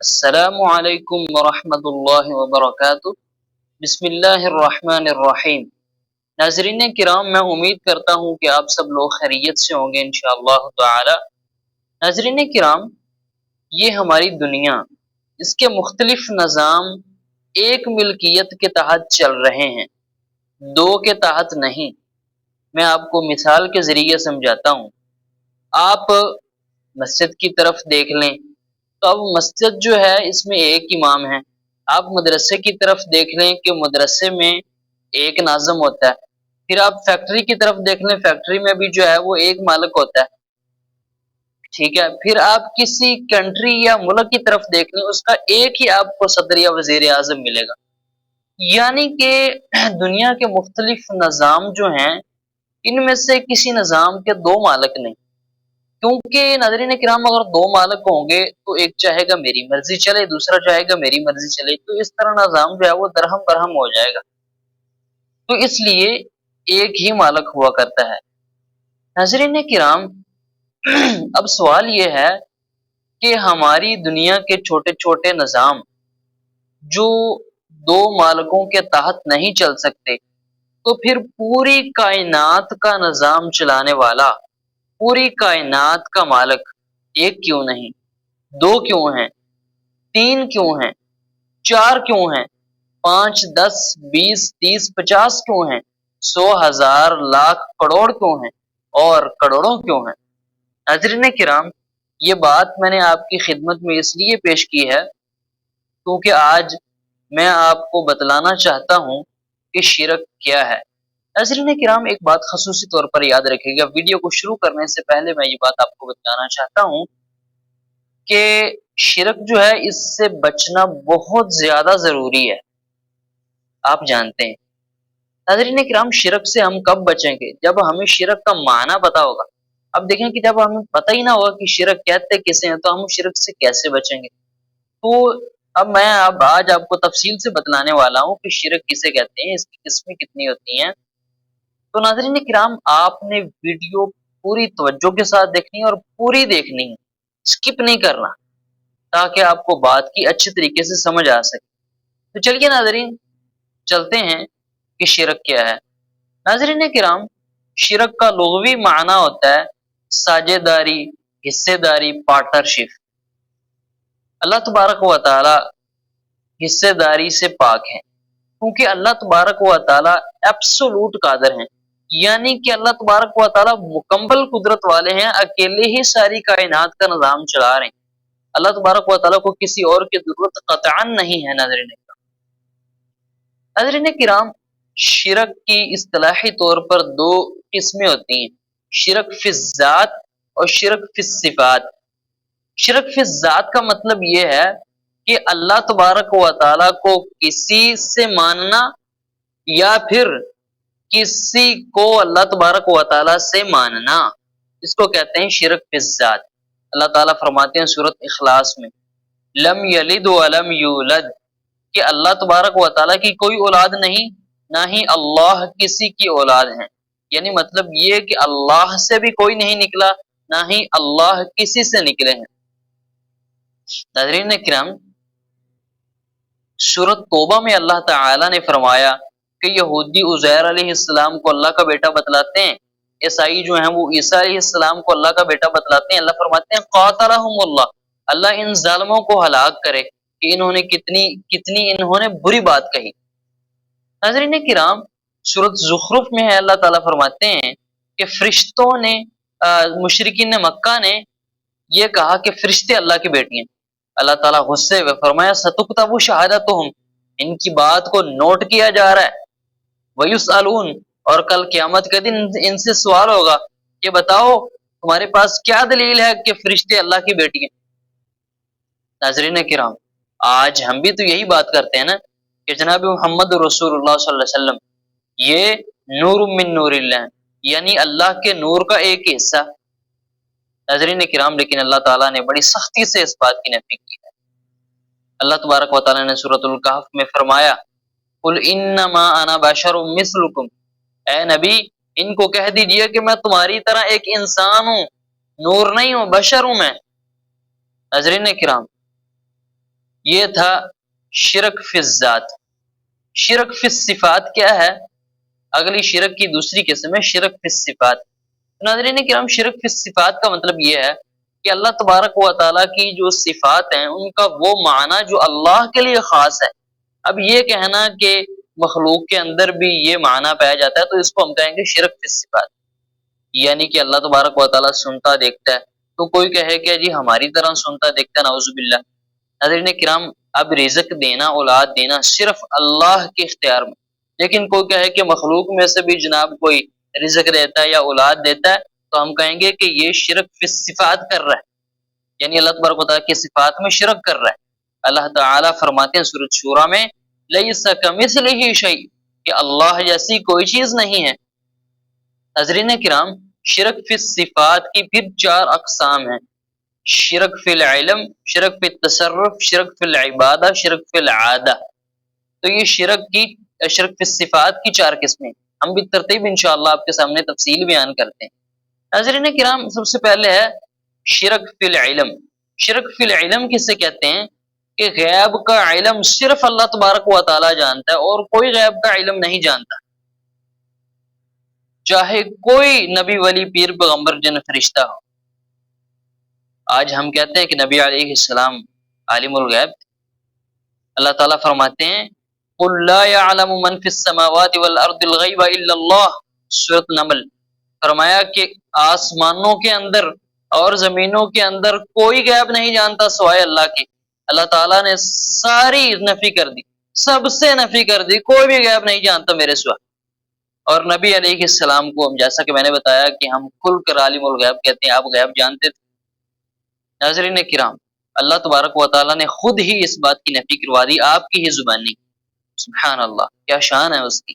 السلام علیکم ورحمۃ اللہ وبرکاتہ۔ بسم اللہ الرحمن الرحیم۔ ناظرین کرام، میں امید کرتا ہوں کہ آپ سب لوگ خیریت سے ہوں گے انشاءاللہ تعالی۔ ناظرین کرام، یہ ہماری دنیا، اس کے مختلف نظام ایک ملکیت کے تحت چل رہے ہیں، دو کے تحت نہیں۔ میں آپ کو مثال کے ذریعے سمجھاتا ہوں۔ آپ مسجد کی طرف دیکھ لیں تو اب مسجد جو ہے اس میں ایک امام ہے۔ آپ مدرسے کی طرف دیکھ لیں کہ مدرسے میں ایک ناظم ہوتا ہے۔ پھر آپ فیکٹری کی طرف دیکھ لیں، فیکٹری میں بھی جو ہے وہ ایک مالک ہوتا ہے، ٹھیک ہے۔ پھر آپ کسی کنٹری یا ملک کی طرف دیکھ لیں، اس کا ایک ہی آپ کو صدر یا وزیر اعظم ملے گا۔ یعنی کہ دنیا کے مختلف نظام جو ہیں، ان میں سے کسی نظام کے دو مالک نہیں، کیونکہ ناظرین کرام اگر دو مالک ہوں گے تو ایک چاہے گا میری مرضی چلے، دوسرا چاہے گا میری مرضی چلے، تو اس طرح نظام جو ہے وہ درہم برہم ہو جائے گا۔ تو اس لیے ایک ہی مالک ہوا کرتا ہے۔ ناظرین کرام، اب سوال یہ ہے کہ ہماری دنیا کے چھوٹے چھوٹے نظام جو دو مالکوں کے تحت نہیں چل سکتے، تو پھر پوری کائنات کا نظام چلانے والا، پوری کائنات کا مالک ایک کیوں نہیں، دو کیوں ہیں، تین کیوں ہیں، چار کیوں ہیں، 5 10 20 30 50 کیوں ہیں، 100 1000 لاکھ کروڑ کیوں ہیں، اور کروڑوں کیوں ہیں؟ ناظرین کرام، یہ بات میں نے آپ کی خدمت میں اس لیے پیش کی ہے کیونکہ آج میں آپ کو بتلانا چاہتا ہوں کہ شرک کیا ہے۔ ناظرین کرام، ایک بات خصوصی طور پر یاد رکھیے گا، ویڈیو کو شروع کرنے سے پہلے میں یہ بات آپ کو بتانا چاہتا ہوں کہ شرک جو ہے اس سے بچنا بہت زیادہ ضروری ہے۔ آپ جانتے ہیں ناظرین کرام، شرک سے ہم کب بچیں گے؟ جب ہمیں شرک کا معنی پتا ہوگا۔ اب دیکھیں کہ جب ہمیں پتہ ہی نہ ہوگا کہ شرک کہتے کسے ہیں تو ہم شرک سے کیسے بچیں گے؟ تو اب میں آج آپ کو تفصیل سے بتلانے والا ہوں کہ شرک کسے کہتے ہیں، اس کی قسمیں کتنی ہوتی ہیں۔ تو ناظرین کرام، آپ نے ویڈیو پوری توجہ کے ساتھ دیکھنی ہے اور پوری دیکھنی ہے، سکپ نہیں کرنا، تاکہ آپ کو بات کی اچھی طریقے سے سمجھ آ سکے۔ تو چلیے ناظرین، چلتے ہیں کہ شرک کیا ہے۔ ناظرین کرام، شرک کا لغوی معنی ہوتا ہے ساجھے داری، حصے داری، پارٹنرشپ۔ اللہ تبارک و تعالی حصے داری سے پاک ہے، کیونکہ اللہ تبارک و تعالی ایبسولوٹ قادر ہیں، یعنی کہ اللہ تبارک و تعالی مکمل قدرت والے ہیں، اکیلے ہی ساری کائنات کا نظام چلا رہے ہیں۔ اللہ تبارک و تعالی کو کسی اور کی ضرورت قطعاً نہیں ہے۔ ناظرین کرام، شرک کی اصطلاحی طور پر دو قسمیں ہوتی ہیں، شرک فی الذات اور شرک فی الصفات۔ شرک فی الذات کا مطلب یہ ہے کہ اللہ تبارک و تعالی کو کسی سے ماننا یا پھر کسی کو اللہ تبارک و تعالی سے ماننا، اس کو کہتے ہیں شرک فی الذات۔ اللہ تعالیٰ فرماتے ہیں سورۃ اخلاص میں، لم یلد ولم یولد، کہ اللہ تبارک و تعالیٰ کی کوئی اولاد نہیں، نہ ہی اللہ کسی کی اولاد ہیں۔ یعنی مطلب یہ کہ اللہ سے بھی کوئی نہیں نکلا، نہ ہی اللہ کسی سے نکلے ہیں۔ ناظرین کرام، سورۃ توبہ میں اللہ تعالیٰ نے فرمایا کہ یہودی عزیر علیہ السلام کو اللہ کا بیٹا بتلاتے ہیں، عیسائی جو ہیں وہ عیسیٰ علیہ السلام کو اللہ کا بیٹا بتلاتے ہیں۔ اللہ فرماتے ہیں قاتلہم اللہ، اللہ ان ظالموں کو ہلاک کرے کہ انہوں نے کتنی بری بات کہی۔ ناظرین کرام، سورۃ زخرف میں ہے، اللہ تعالیٰ فرماتے ہیں کہ فرشتوں نے، مشرکین مکہ نے یہ کہا کہ فرشتے اللہ کی بیٹی ہیں۔ اللہ تعالیٰ غصے ہوئے فرمایا ستکتب شہادتہم، ان کی بات کو نوٹ کیا جا رہا ہے، ویسألون، اور کل قیامت کے دن ان سے سوال ہوگا کہ بتاؤ تمہارے پاس کیا دلیل ہے کہ فرشتے اللہ کی بیٹی ہیں۔ ناظرین کرام، آج ہم بھی تو یہی بات کرتے ہیں نا کہ جناب محمد رسول اللہ صلی اللہ علیہ وسلم یہ نور من نور اللہ، یعنی اللہ کے نور کا ایک حصہ۔ ناظرین کرام، لیکن اللہ تعالیٰ نے بڑی سختی سے اس بات کی نفی کی ہے۔ اللہ تبارک و تعالیٰ نے سورۃ الکہف میں فرمایا قل انما انا بشر مثلکم، اے نبی ان کو کہہ دیجئے کہ میں تمہاری طرح ایک انسان ہوں، نور نہیں ہوں، بشر ہوں میں۔ ناظرین کرام، یہ تھا شرک فی الذات۔ شرک فی الصفات کیا ہے؟ اگلی شرک کی دوسری قسم ہے شرک فی الصفات۔ ناظرین کرام، شرک فی الصفات کا مطلب یہ ہے کہ اللہ تبارک و تعالیٰ کی جو صفات ہیں ان کا وہ معنی جو اللہ کے لیے خاص ہے، اب یہ کہنا کہ مخلوق کے اندر بھی یہ معنی پایا جاتا ہے تو اس کو ہم کہیں گے شرک فی الصفات۔ یعنی کہ اللہ تبارک و تعالیٰ سنتا دیکھتا ہے تو کوئی کہے کہ جی ہماری طرح سنتا دیکھتا ہے، نعوذ باللہ۔ ناظرین کرام، اب رزق دینا، اولاد دینا صرف اللہ کے اختیار میں، لیکن کوئی کہے کہ مخلوق میں سے بھی جناب کوئی رزق دیتا ہے یا اولاد دیتا ہے تو ہم کہیں گے کہ یہ شرک فی الصفات کر رہا ہے، یعنی اللہ تبارک و تعالیٰ کی صفات میں شرک کر رہا ہے۔ اللہ تعالیٰ فرماتے ہیں سورۃ شورى میں لیس کمثلہ شیء، کہ اللہ جیسی کوئی چیز نہیں ہے۔ ناظرین کرام، شرک فی الصفات کی پھر 4 اقسام ہیں: شرک فی العلم، شرک فی التصرف، شرک فی العبادہ، شرک فی العادہ۔ تو یہ شرک فی الصفات کی 4 قسمیں ہم بھی ترتیب انشاءاللہ آپ کے سامنے تفصیل بیان کرتے ہیں۔ ناظرین کرام، سب سے پہلے ہے شرک فی العلم۔ شرک فی العلم کسے کہتے ہیں؟ کہ غیب کا علم صرف اللہ تبارک و تعالیٰ جانتا ہے اور کوئی غیب کا علم نہیں جانتا، چاہے کوئی نبی، ولی، پیر، پیغمبر، جن، فرشتہ ہو۔ آج ہم کہتے ہیں کہ نبی علیہ السلام عالم الغیب، اللہ تعالیٰ فرماتے ہیں قُلْ لَا يَعْلَمُ مَنْ فِي السَّمَاوَاتِ وَالْأَرْضِ الْغَيْبَ إِلَّا اللَّهُ، سورۃ نمل۔ فرمایا کہ آسمانوں کے اندر اور زمینوں کے اندر کوئی غیب نہیں جانتا سوائے اللہ کے۔ اللہ تعالیٰ نے ساری نفی کر دی، سب سے نفی کر دی، کوئی بھی غیب نہیں جانتا میرے سوا۔ اور نبی علیہ السلام کو ہم، جیسا کہ میں نے بتایا کہ ہم کھل کر عالم الغیب کہتے ہیں، آپ غیب جانتے تھے۔ ناظرین کرام، اللہ تبارک و تعالیٰ نے خود ہی اس بات کی نفی کروا دی آپ کی ہی زبانی۔ سبحان اللہ، کیا شان ہے اس کی۔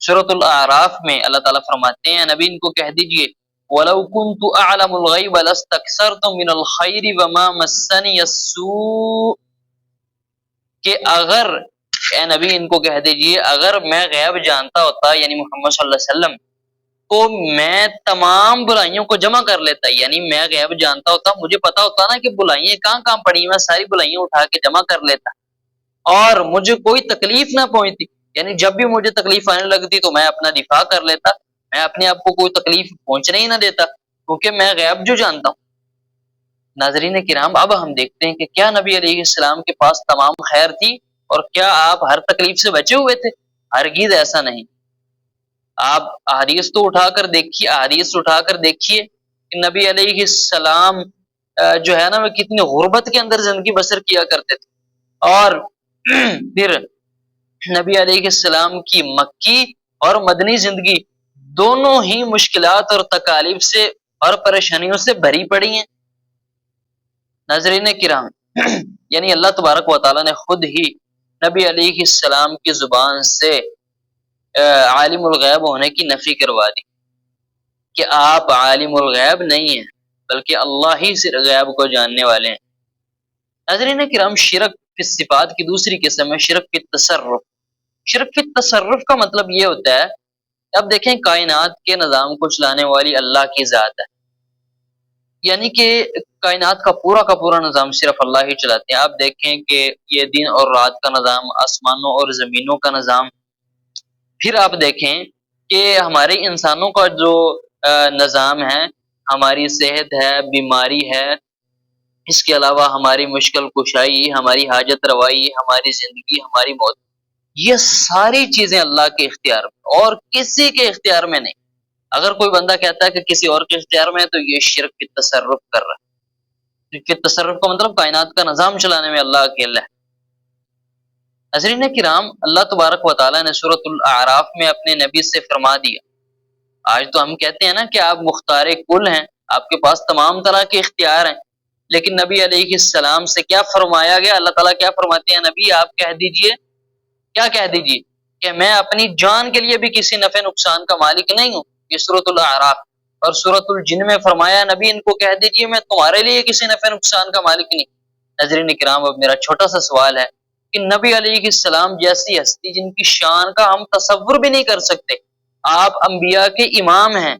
سورۃ الاعراف میں اللہ تعالیٰ فرماتے ہیں نبی ان کو کہہ دیجئے وَلَوْ كُنْتُ أَعْلَمُ الْغَيْبَ لَاسْتَكْثَرْتُ مِنَ الْخَيْرِ وَمَا مَسَّنِيَ السُّوءُ، کہ اگر، اے نبی ان کو کہہ دیجئے اگر میں غیب جانتا ہوتا، یعنی محمد صلی اللہ علیہ وسلم، تو میں تمام برائیوں کو جمع کر لیتا۔ یعنی میں غیب جانتا ہوتا، مجھے پتا ہوتا نا کہ برائیاں کہاں کہاں پڑی، میں ساری برائیاں اٹھا کے جمع کر لیتا اور مجھے کوئی تکلیف نہ پہنچتی۔ یعنی جب بھی مجھے تکلیف آنے لگتی تو میں اپنا دفاع کر لیتا، میں اپنے آپ کو کوئی تکلیف پہنچنے ہی نہ دیتا، کیونکہ میں غیب جو جانتا ہوں۔ ناظرین کرام، اب ہم دیکھتے ہیں کہ کیا نبی علیہ السلام کے پاس تمام خیر تھی اور کیا آپ ہر تکلیف سے بچے ہوئے تھے؟ ہرگز ایسا نہیں۔ آپ احادیث تو اٹھا کر دیکھیے کہ نبی علیہ السلام جو ہے نا وہ کتنی غربت کے اندر زندگی بسر کیا کرتے تھے، اور پھر نبی علیہ السلام کی مکی اور مدنی زندگی دونوں ہی مشکلات اور تکالیف سے اور پریشانیوں سے بھری پڑی ہیں۔ ناظرین کرام، یعنی اللہ تبارک و تعالیٰ نے خود ہی نبی علیہ السلام کی زبان سے عالم الغیب ہونے کی نفی کروا دی کہ آپ عالم الغیب نہیں ہیں بلکہ اللہ ہی سے غیب کو جاننے والے ہیں۔ ناظرین کرام، شرک فی الصفات کی دوسری قسم ہے شرک فی التصرف۔ شرک فی التصرف کا مطلب یہ ہوتا ہے، اب دیکھیں کائنات کے نظام کو چلانے والی اللہ کی ذات ہے، یعنی کہ کائنات کا پورا نظام صرف اللہ ہی چلاتے ہیں۔ آپ دیکھیں کہ یہ دن اور رات کا نظام، آسمانوں اور زمینوں کا نظام، پھر آپ دیکھیں کہ ہمارے انسانوں کا جو نظام ہے، ہماری صحت ہے، بیماری ہے، اس کے علاوہ ہماری مشکل کشائی، ہماری حاجت روائی، ہماری زندگی، ہماری موت، یہ ساری چیزیں اللہ کے اختیار میں اور کسی کے اختیار میں نہیں۔ اگر کوئی بندہ کہتا ہے کہ کسی اور کے اختیار میں ہے تو یہ شرک فی التصرف کر رہا ہے۔ شرک فی التصرف کا مطلب کائنات کا نظام چلانے میں اللہ اکیلا ہے۔ ناظرین کرام، اللہ تبارک و تعالیٰ نے سورۃ الاعراف میں اپنے نبی سے فرما دیا۔ آج تو ہم کہتے ہیں نا کہ آپ مختار کل ہیں، آپ کے پاس تمام طرح کے اختیار ہیں، لیکن نبی علیہ السلام سے کیا فرمایا گیا؟ اللہ تعالیٰ کیا فرماتے ہیں؟ نبی آپ کہہ دیجئے، کیا کہہ دیجئے کہ میں اپنی جان کے لیے بھی کسی نفع نقصان کا مالک نہیں ہوں، یہ سورۃ الاعراف۔ اور سورۃ الجن میں فرمایا نبی ان کو کہہ دیجئے میں تمہارے لیے کسی نفع نقصان کا مالک نہیں۔ ناظرین کرام، اب میرا چھوٹا سا سوال ہے کہ نبی علیہ السلام جیسی ہستی جن کی شان کا ہم تصور بھی نہیں کر سکتے، آپ انبیاء کے امام ہیں،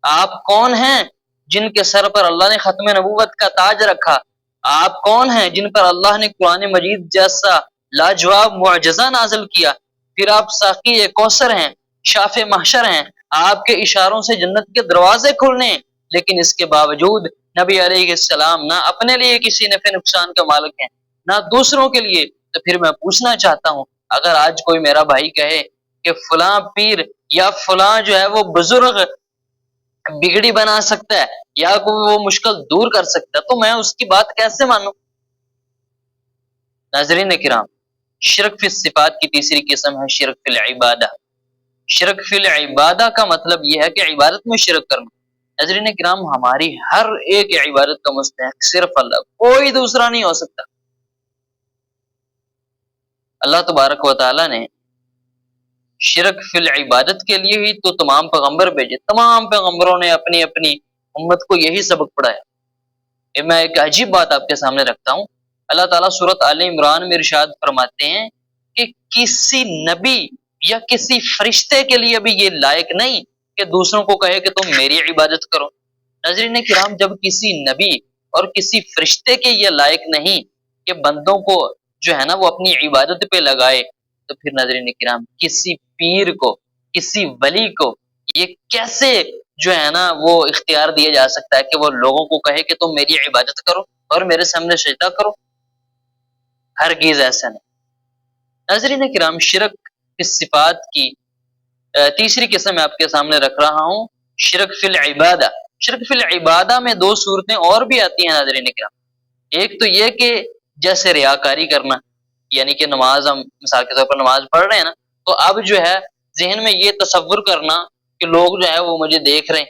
آپ کون ہیں جن کے سر پر اللہ نے ختم نبوت کا تاج رکھا؟ آپ کون ہیں جن پر اللہ نے قرآن مجید جیسا لاجواب معجزہ نازل کیا؟ پھر آپ ساقی کوثر ہیں، شاف محشر ہیں، آپ کے اشاروں سے جنت کے دروازے کھلنے ہیں، لیکن اس کے باوجود نبی علیہ السلام نہ اپنے لیے کسی نفع نقصان کا مالک ہیں نہ دوسروں کے لیے۔ تو پھر میں پوچھنا چاہتا ہوں، اگر آج کوئی میرا بھائی کہے کہ فلاں پیر یا فلاں جو ہے وہ بزرگ بگڑی بنا سکتا ہے یا کوئی وہ مشکل دور کر سکتا ہے، تو میں اس کی بات کیسے مانوں؟ ناظرین کرام، شرک فی الصفات کی تیسری قسم ہے شرک فی العبادہ۔ شرک فی العبادہ کا مطلب یہ ہے کہ عبادت میں شرک کرنا۔ ناظرین کرام، ہماری ہر ایک عبادت کا مستحق صرف اللہ، کوئی دوسرا نہیں ہو سکتا۔ اللہ تبارک و تعالی نے شرک فی العبادت کے لیے ہی تو تمام پیغمبر بھیجے، تمام پیغمبروں نے اپنی اپنی امت کو یہی سبق پڑھایا۔ میں ایک عجیب بات آپ کے سامنے رکھتا ہوں۔ اللہ تعالیٰ سورۃ آل عمران میں ارشاد فرماتے ہیں کہ کسی نبی یا کسی فرشتے کے لیے بھی یہ لائق نہیں کہ دوسروں کو کہے کہ تم میری عبادت کرو۔ ناظرین کرام، جب کسی نبی اور کسی فرشتے کے یہ لائق نہیں کہ بندوں کو جو ہے نا وہ اپنی عبادت پہ لگائے، تو پھر ناظرین کرام کسی پیر کو، کسی ولی کو یہ کیسے جو ہے نا وہ اختیار دیا جا سکتا ہے کہ وہ لوگوں کو کہے کہ تم میری عبادت کرو اور میرے سامنے سجدہ کرو؟ ہرگز ایسا نہیں۔ ناظرین کرام، شرک کی صفات کی تیسری قسم میں آپ کے سامنے رکھ رہا ہوں، شرک فی العبادہ۔ شرک فی العبادہ میں دو صورتیں اور بھی آتی ہیں ناظرین کرام۔ ایک تو یہ کہ جیسے ریاکاری کرنا، یعنی کہ نماز، ہم مثال کے طور پر نماز پڑھ رہے ہیں نا، تو اب جو ہے ذہن میں یہ تصور کرنا کہ لوگ جو ہے وہ مجھے دیکھ رہے ہیں،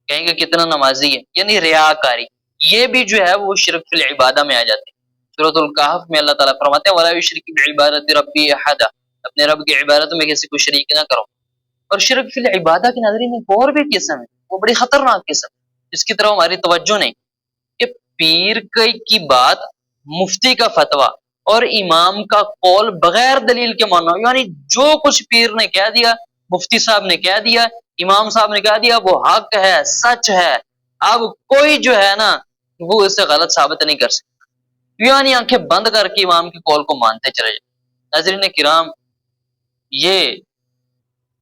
کہیں گے کتنا نمازی ہے، یعنی ریاکاری، یہ بھی جو ہے وہ شرک فی العبادہ میں آ جاتی ہے۔ سورۃ الکہف میں اللہ تعالیٰ فرماتے ہیں وَلَا يُشْرِكْ بِعِبَادَةِ رَبِّهِ أَحَدًا، اپنے رب کی عبادت میں کسی کو شریک نہ کرو۔ اور شرک فی العبادہ کی ناظرین ایک اور بھی قسم ہے، وہ بڑی خطرناک قسم، جس کی طرف ہماری توجہ نہیں، کہ پیر کی بات، مفتی کا فتویٰ اور امام کا قول بغیر دلیل کے ماننا، یعنی جو کچھ پیر نے کہہ دیا، مفتی صاحب نے کہہ دیا، امام صاحب نے کہہ دیا، وہ حق ہے، سچ ہے، اب کوئی جو ہے نا وہ اسے غلط ثابت نہیں کر سکتا، یعنی آنکھیں بند کر کے امام کے قول کو مانتے چلے جائیں۔ ناظرین کرام، یہ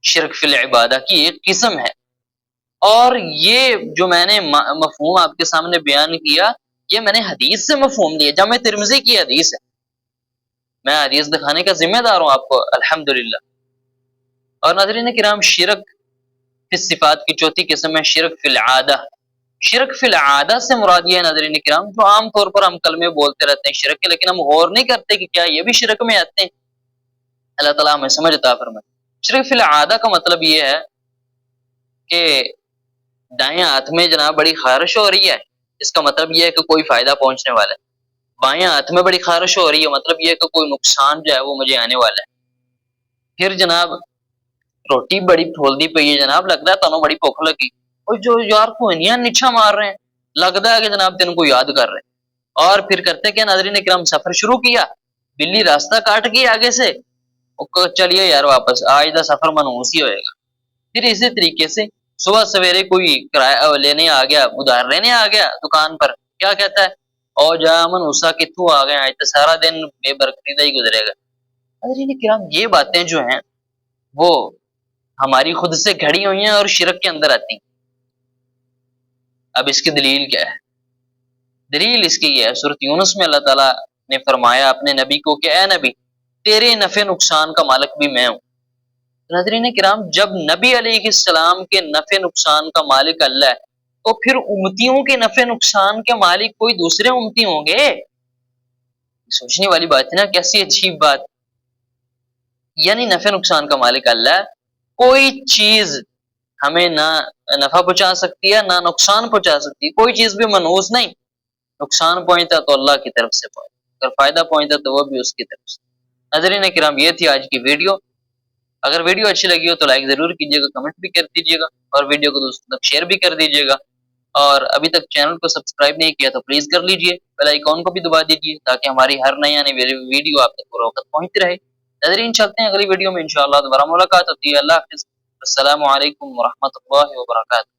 شرک فی العبادہ کی ایک قسم ہے، اور یہ جو میں نے مفہوم آپ کے سامنے بیان کیا، یہ میں نے حدیث سے مفہوم لیا، جامع ترمذی کی حدیث ہے، میں حدیث دکھانے کا ذمہ دار ہوں آپ کو الحمدللہ۔ اور ناظرین کرام، شرک فی الصفات کی چوتھی قسم ہے شرک فی العادہ۔ شرک فی العادہ سے مراد یہ ہے ناظرین کرام، جو عام طور پر ہم کلمے بولتے رہتے ہیں شرک کے، لیکن ہم غور نہیں کرتے کہ کیا یہ بھی شرک میں آتے ہیں۔ اللہ تعالیٰ ہمیں سمجھ عطا فرمائے۔ شرک فی العادہ کا مطلب یہ ہے کہ دائیں ہاتھ میں جناب بڑی خارش ہو رہی ہے، اس کا مطلب یہ ہے کہ کوئی فائدہ پہنچنے والا ہے۔ بائیں ہاتھ میں بڑی خارش ہو رہی ہے، مطلب یہ ہے کہ کوئی نقصان جو ہے وہ مجھے آنے والا ہے۔ پھر جناب روٹی بڑی پھولدی پئی ہے جناب، لگتا ہے تنوں بڑی بھوک لگی، اور جو یار کوئنیاں نچھا مار رہے ہیں، لگتا ہے کہ جناب تین کو یاد کر رہے ہیں۔ اور پھر کرتے کیا ناظرین اکرام، سفر شروع کیا، بلی راستہ کاٹ گئی آگے سے، چلیے یار واپس، آج دا سفر منحوس ہی ہوئے گا۔ پھر اسی طریقے سے صبح سویرے کوئی کرایہ لینے آ گیا، ادھار لینے آ گیا دکان پر، کیا کہتا ہے، او جا منحوسا کتوں آ گئے، آج تو سارا دن بے برکتی ہی گزرے گا۔ ناظرین کرام، یہ باتیں جو ہیں وہ ہماری خود سے گھڑی ہوئی ہیں اور شرک کے اندر آتی ہیں۔ اب اس کی دلیل کیا ہے؟ دلیل اس کی یہ ہے، سورۃ یونس میں اللہ تعالیٰ نے فرمایا اپنے نبی کو کہ اے نبی، تیرے نفع نقصان کا مالک بھی میں ہوں۔ ناظرین کرام، جب نبی علیہ السلام کے نفع نقصان کا مالک اللہ ہے، تو پھر امتیوں کے نفع نقصان کے مالک کوئی دوسرے امتی ہوں گے؟ سوچنے والی بات ہے نا، کیسی عجیب بات۔ یعنی نفع نقصان کا مالک اللہ ہے، کوئی چیز ہمیں نہ نفع پہنچا سکتی ہے نہ نقصان پہنچا سکتی ہے، کوئی چیز بھی منحوس نہیں، نقصان پہنچتا تو اللہ کی طرف سے پہنچتا، اگر فائدہ پہنچتا تو وہ بھی اس کی طرف سے۔ ناظرین کرام، یہ تھی آج کی ویڈیو۔ اگر ویڈیو اچھی لگی ہو تو لائک ضرور کیجیے گا، کمنٹ بھی کر دیجیے گا، اور ویڈیو کو دوستوں تک شیئر بھی کر دیجیے گا، اور ابھی تک چینل کو سبسکرائب نہیں کیا تو پلیز کر لیجیے، بیل آئیکن کو بھی دبا دیجیے تاکہ ہماری ہر نئی آنے والی ویڈیو آپ تک پر وقت پہنچتی رہے۔ ناظرین، چلتے ہیں اگلی ویڈیو میں انشاءاللہ دوبارہ ملاقات ہوتی ہے۔ اللہ حافظ، السلام علیکم ورحمۃ اللہ وبرکاتہ۔